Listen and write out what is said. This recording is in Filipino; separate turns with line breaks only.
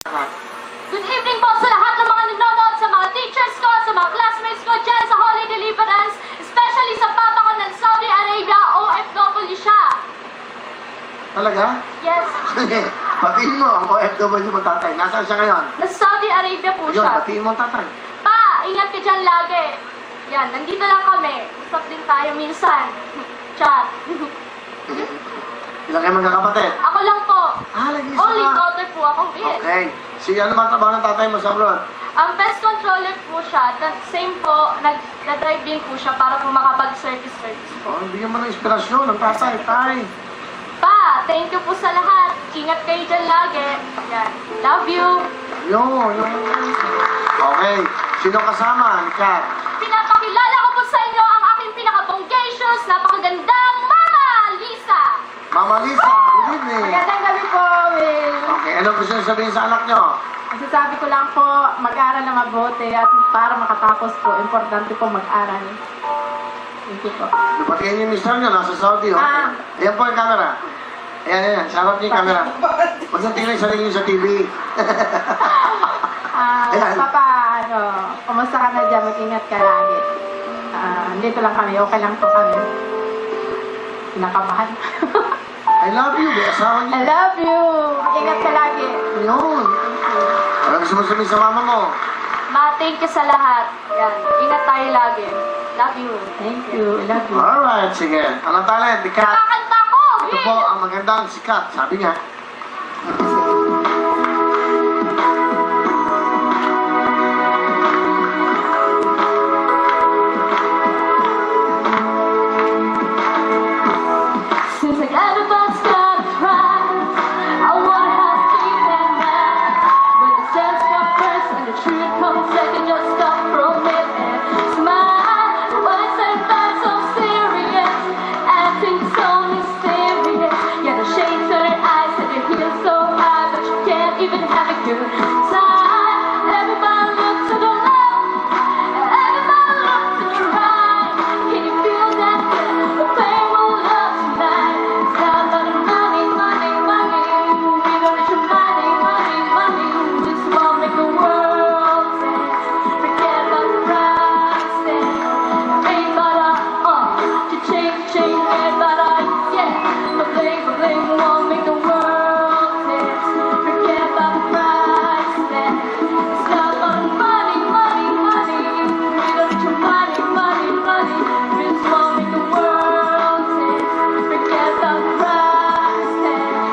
Good evening po sa lahat ng mga nanonood, sa mga teachers ko, sa mga classmates ko dyan sa Holy Deliverance, especially sa papa ko ng Saudi Arabia, OFW siya.
Talaga?
Yes.
Batiin mo ang OFW mo tatay. Nasaan siya ngayon?
Sa Saudi Arabia po
Yun,
siya.
batiin mo ang tatay.
Pa, ingat ka dyan lagi. Yan, nandito lang kami. Usap din tayo minsan. Chat.
Ilang kayo magkakapatid?
Ako lang po.
Lagi
Only daughter po ako. Yes.
Okay. Sige, ano ba ang trabaho ng tatay mo sa abroad?
Ang pest controller po siya. Same po, nag-drive din po siya para po makapag-service po.
Bigyan mo ng inspirasyon ng tatay, tay.
Pa, thank you po sa lahat. Ingat kayo dyan lagi. Yan. Love you.
Yun. Okay. Sino kasama? Kat.
Pinapakilala ko po sa inyo ang aking pinaka-bongacious, napakagandang Mama Lisa.
Mama Lisa, good evening.
Magandang gabi po, Will.
Okay, ano gusto niyo sabihin sa anak niyo?
Masasabi ko lang po, mag-aral na mabuti at para makatapos po, importante po mag-aral. Thank you po.
Lupatiin niyo yung mister niyo, nasa Saudi. Okay. Ayan po yung camera. Ayan. Sarap niyo yung camera. Huwag nang tingnan yung sarili niyo sa TV. Ayan.
Papa, kumusta ka na dyan? Mag-ingat ka lagi. Dito lang kami, okay lang po kami. Nakabahan.
I love you, be asawa niyo.
I love you. Ingat ka lagi.
Yun. Ano gusto mo sabihin sa mama mo?
Ma, thank you sa lahat. Yan. Ingat tayo lagi. Love you.
Thank you. I love you.
Alright, sige. Anong talent? Kat.
Kakanta ko!
Ito po ang magandang sikat, sabi niya.
Since I got a bus got right, I wanna have faith and mind. When the sense comes first and the truth comes second, just stop for a minute and smile. Why say that so serious? Acting so mysterious. Yeah, the shades on her eyes and your heels so high, but you can't even have a good